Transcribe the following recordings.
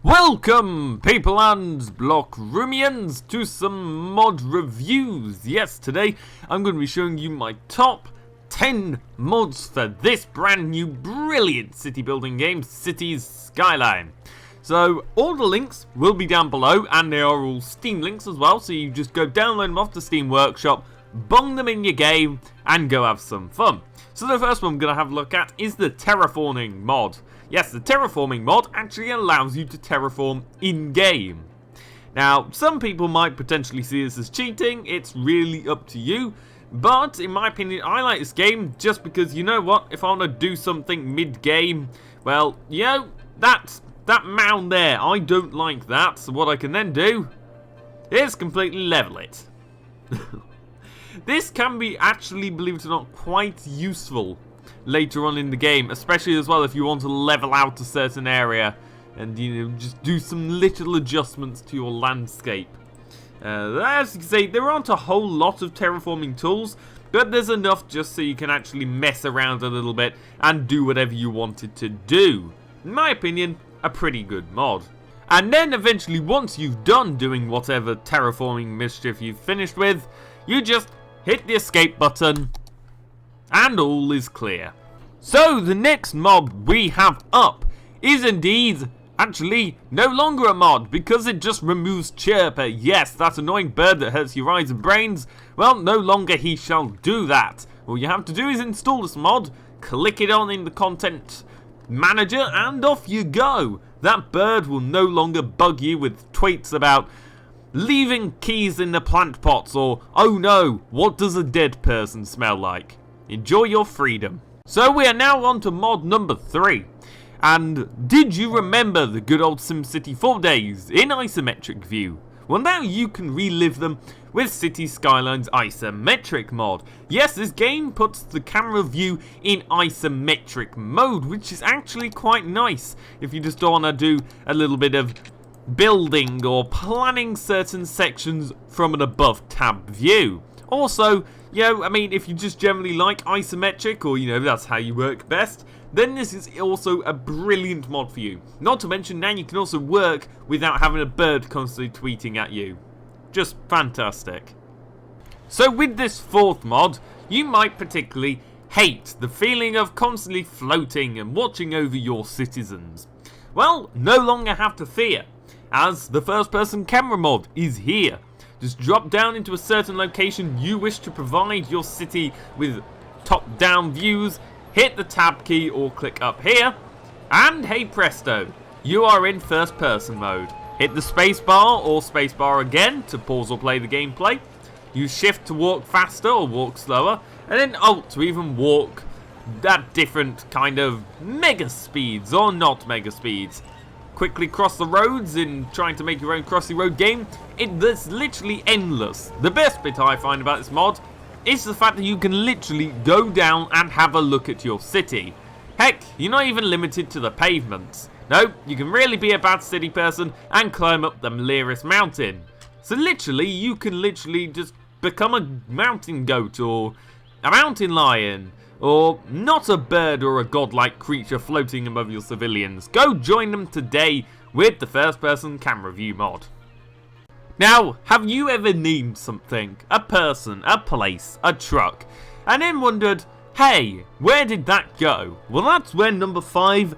Welcome, people and block roomians, to some mod reviews. Yes, today I'm going to be showing you my top 10 mods for this brand new brilliant city building game, Cities Skyline. So all the links will be down below, and they are all Steam links as well, so you just go download them off the Steam Workshop, bung them in your game, and go have some fun. So the first one I'm going to have a look at is the Terraforming mod. Yes, the Terraforming mod actually allows you to terraform in-game. Now, some people might potentially see this as cheating, it's really up to you. But, in my opinion, I like this game just because, you know what, if I want to do something mid-game, well, you know, that mound there, I don't like that. So what I can then do is completely level it. This can be actually, believe it or not, quite useful later on in the game, especially as well if you want to level out a certain area and, you know, just do some little adjustments to your landscape. As you can see, there aren't a whole lot of terraforming tools, but there's enough just so you can actually mess around a little bit and do whatever you wanted to do. In my opinion, a pretty good mod. And then eventually, once you've done doing whatever terraforming mischief you've finished with, you just hit the escape button and all is clear. So the next mod we have up is indeed actually no longer a mod, because it just removes Chirp. Yes, that annoying bird that hurts your eyes and brains. Well, no longer he shall do that. All you have to do is install this mod, click it on in the content manager, and off you go. That bird will no longer bug you with tweets about leaving keys in the plant pots, or oh no, what does a dead person smell like? Enjoy your freedom. So we are now on to mod number 3. And did you remember the good old SimCity 4 days in isometric view? Well, now you can relive them with Cities Skylines Isometric mod. Yes, this game puts the camera view in isometric mode, which is actually quite nice if you just want to do a little bit of building or planning certain sections from an above tab view. Also, you know, I mean, if you just generally like isometric, or, you know, that's how you work best, then this is also a brilliant mod for you. Not to mention, now you can also work without having a bird constantly tweeting at you. Just fantastic. So with this fourth mod, you might particularly hate the feeling of constantly floating and watching over your citizens. Well, no longer have to fear, as the first person camera mod is here. Just drop down into a certain location you wish to provide your city with top-down views, hit the tab key or click up here, and hey presto, you are in first-person mode. Hit the spacebar or spacebar again to pause or play the gameplay. Use shift to walk faster or walk slower, and then alt to even walk at different kind of mega speeds or not mega speeds. Quickly cross the roads in trying to make your own crossy road game. It's literally endless. The best bit I find about this mod is the fact that you can literally go down and have a look at your city. Heck, you're not even limited to the pavements. No, you can really be a bad city person and climb up the Maleris mountain. So literally, you can literally just become a mountain goat or a mountain lion, or not a bird or a godlike creature floating above your civilians. Go join them today with the first person camera view mod. Now, have you ever named something, a person, a place, a truck, and then wondered, hey, where did that go? Well, that's where number 5,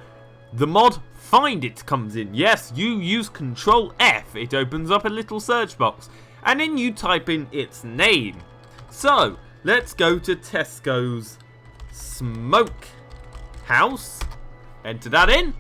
the mod Find It, comes in. Yes, you use Control F, it opens up a little search box, and then you type in its name. So, let's go to Tesco's Smoke House, enter that in,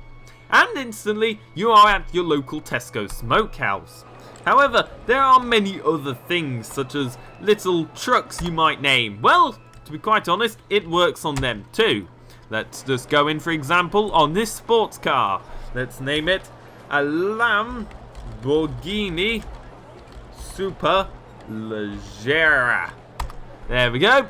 and instantly you are at your local Tesco Smokehouse. However, there are many other things, such as little trucks you might name. Well, to be quite honest, it works on them too. Let's just go in, for example, on this sports car. Let's name it a Lamborghini Superleggera. There we go.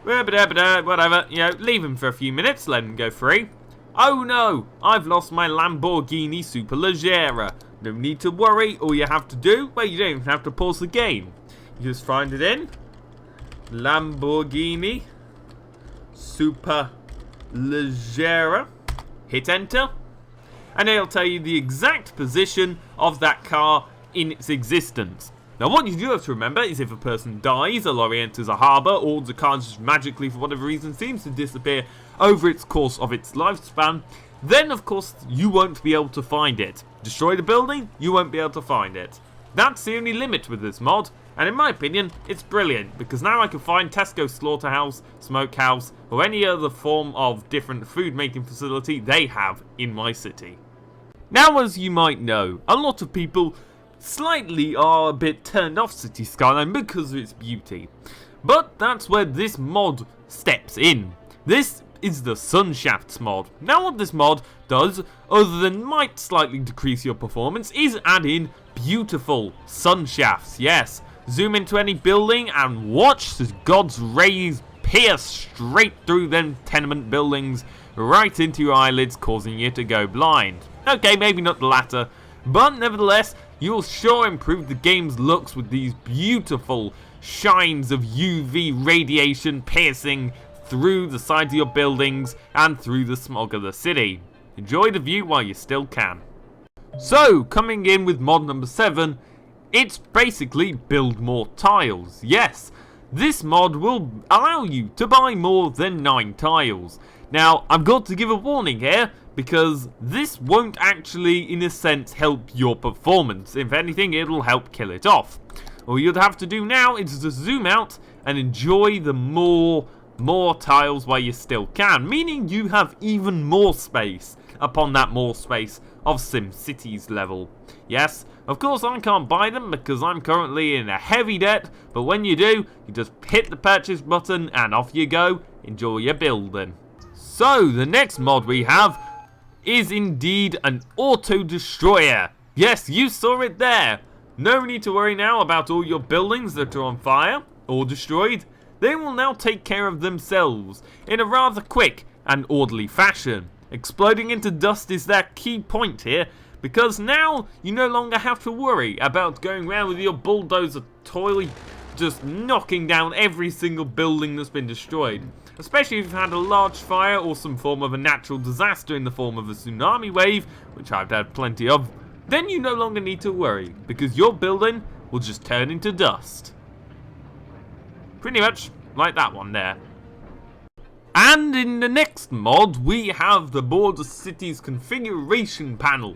Whatever, you know, leave him for a few minutes, let him go free. Oh no, I've lost my Lamborghini Superleggera. No need to worry, all you have to do, well, you don't even have to pause the game. You just find it in Lamborghini Superleggera, hit enter, and it'll tell you the exact position of that car in its existence. Now what you do have to remember is if a person dies, a lorry enters a harbour, or the car just magically for whatever reason seems to disappear over its course of its lifespan, then of course you won't be able to find it. Destroy the building, you won't be able to find it. That's the only limit with this mod, and in my opinion, it's brilliant, because now I can find Tesco slaughterhouse, smokehouse, or any other form of different food making facility they have in my city. Now, as you might know, a lot of people slightly are a bit turned off City Skyline because of its beauty. But that's where this mod steps in. This is the Sunshafts mod. Now what this mod does, other than might slightly decrease your performance, is add in beautiful sun shafts. Yes, zoom into any building and watch as God's rays pierce straight through them tenement buildings right into your eyelids, causing you to go blind. Okay, maybe not the latter, but nevertheless, you'll sure improve the game's looks with these beautiful shines of UV radiation piercing through the sides of your buildings and through the smog of the city. Enjoy the view while you still can. So, coming in with mod number 7, it's basically build more tiles. Yes, this mod will allow you to buy more than 9 tiles. Now, I've got to give a warning here, because this won't actually, in a sense, help your performance. If anything, it'll help kill it off. All you'd have to do now is just zoom out and enjoy the more tiles while you still can, meaning you have even more space upon that more space of SimCities level. Yes, of course I can't buy them because I'm currently in a heavy debt, but when you do, you just hit the purchase button and off you go, enjoy your building. So, the next mod we have is indeed an auto destroyer. Yes, you saw it there. No need to worry now about all your buildings that are on fire or destroyed. They will now take care of themselves in a rather quick and orderly fashion. Exploding into dust is that key point here, because now you no longer have to worry about going around with your bulldozer toy just knocking down every single building that's been destroyed. Especially if you've had a large fire or some form of a natural disaster in the form of a tsunami wave, which I've had plenty of, then you no longer need to worry, because your building will just turn into dust. Pretty much like that one there. And in the next mod, we have the BorderCities configuration panel.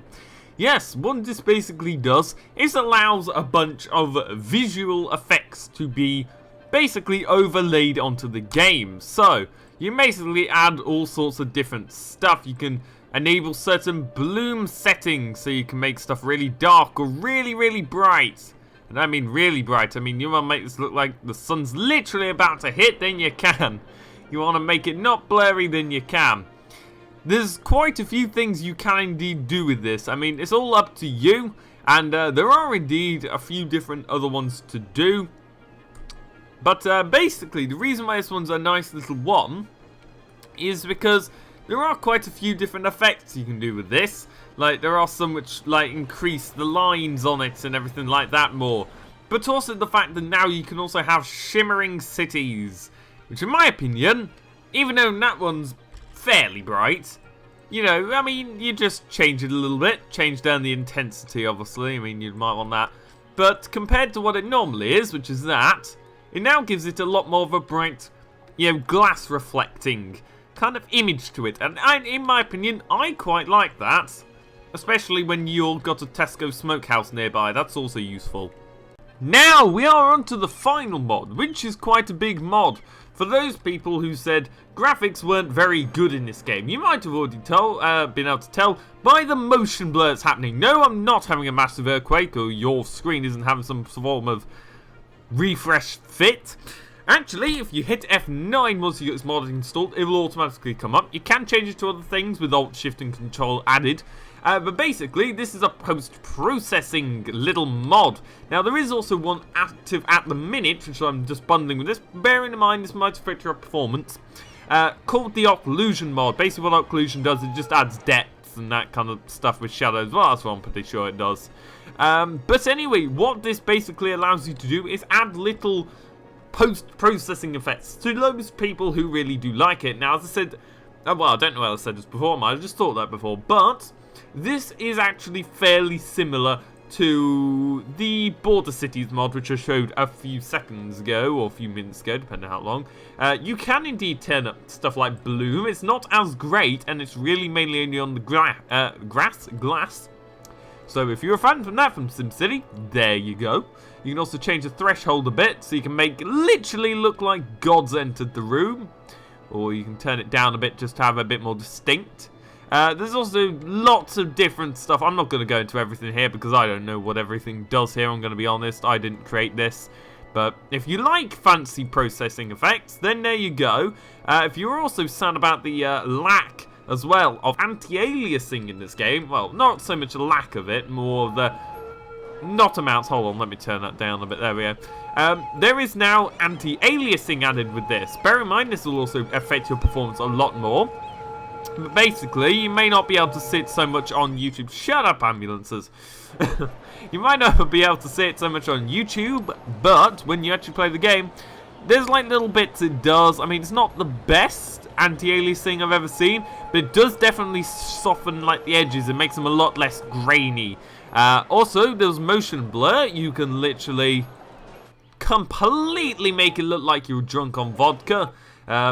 Yes, what this basically does is allows a bunch of visual effects to be basically overlaid onto the game. So, you basically add all sorts of different stuff. You can enable certain bloom settings, so you can make stuff really dark or really bright. And I mean really bright. I mean, you want to make this look like the sun's literally about to hit, then you can. You want to make it not blurry, then you can. There's quite a few things you can indeed do with this. I mean, it's all up to you. And there are indeed a few different other ones to do. But basically, the reason why this one's a nice little one is because there are quite a few different effects you can do with this. Like, there are some which, like, increase the lines on it and everything like that more. But also the fact that now you can also have shimmering cities. Which, in my opinion, even though that one's fairly bright, you know, I mean, you just change it a little bit. Change down the intensity, obviously. I mean, you might want that. But compared to what it normally is, which is that, it now gives it a lot more of a bright, you know, glass reflecting kind of image to it. And in my opinion, I quite like that. Especially when you've got a Tesco smokehouse nearby. That's also useful. Now we are on to the final mod, which is quite a big mod. For those people who said graphics weren't very good in this game, you might have already been able to tell by the motion blur that's happening. No, I'm not having a massive earthquake, or your screen isn't having some form of refresh fit. Actually, if you hit F9 once you get this mod installed, it will automatically come up. You can change it to other things with Alt, Shift and Control added. But basically, this is a post-processing little mod. Now, there is also one active at the minute, which I'm just bundling with this. Bearing in mind, this might affect your performance. Called the Occlusion mod. Basically, what Occlusion does, it just adds depth and that kind of stuff with shadows. Well, that's what I'm pretty sure it does. But anyway, what this basically allows you to do is add little post-processing effects to those people who really do like it. Now, as I said, well, I don't know whether I said this before, I just thought that before, but this is actually fairly similar to the BorderCities mod, which I showed a few seconds ago, or a few minutes ago, depending on how long. You can indeed turn up stuff like bloom. It's not as great, and it's really mainly only on the glass. So if you're a fan from that, from SimCity, there you go. You can also change the threshold a bit, so you can make it literally look like gods entered the room. Or you can turn it down a bit just to have a bit more distinct. There's also lots of different stuff. I'm not going to go into everything here because I don't know what everything does here. I'm going to be honest. I didn't create this. But if you like fancy processing effects, then there you go. If you're also sad about the lack as well of anti-aliasing in this game, well, not so much a lack of it, more of the not amounts. Hold on, let me turn that down a bit. There we go. There is now anti-aliasing added with this. Bear in mind, this will also affect your performance a lot more. But basically, you may not be able to see it so much on YouTube. Shut up, ambulances. You might not be able to see it so much on YouTube, but when you actually play the game, there's like little bits it does. I mean, it's not the best anti-aliasing I've ever seen, but it does definitely soften like the edges. It makes them a lot less grainy. Also, there's motion blur. You can literally completely make it look like you're drunk on vodka.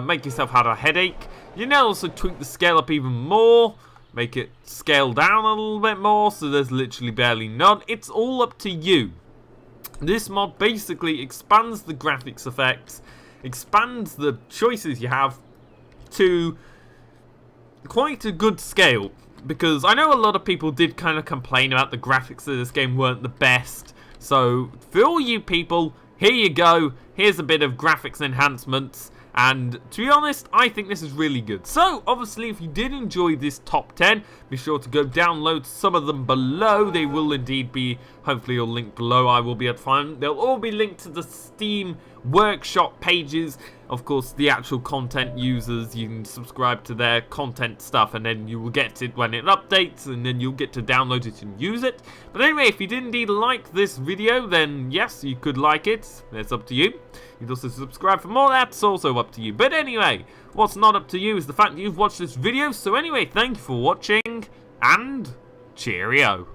Make yourself have a headache. You can also tweak the scale up even more. Make it scale down a little bit more so there's literally barely none. It's all up to you. This mod basically expands the graphics effects, expands the choices you have to quite a good scale. Because I know a lot of people did kind of complain about the graphics of this game weren't the best. So for all you people, here you go. Here's a bit of graphics enhancements. And to be honest, I think this is really good. So, obviously, if you did enjoy this top 10, be sure to go download some of them below. They will indeed be, hopefully, all linked below. I will be able to find them. They'll all be linked to the Steam workshop pages. Of course, the actual content users, you can subscribe to their content stuff, and then you will get it when it updates, and then you'll get to download it and use it. But anyway, if you did indeed like this video, then yes, you could like it. It's up to you. You can also subscribe for more. That's also up to you. But anyway, what's not up to you is the fact that you've watched this video. So anyway, thank you for watching, and cheerio.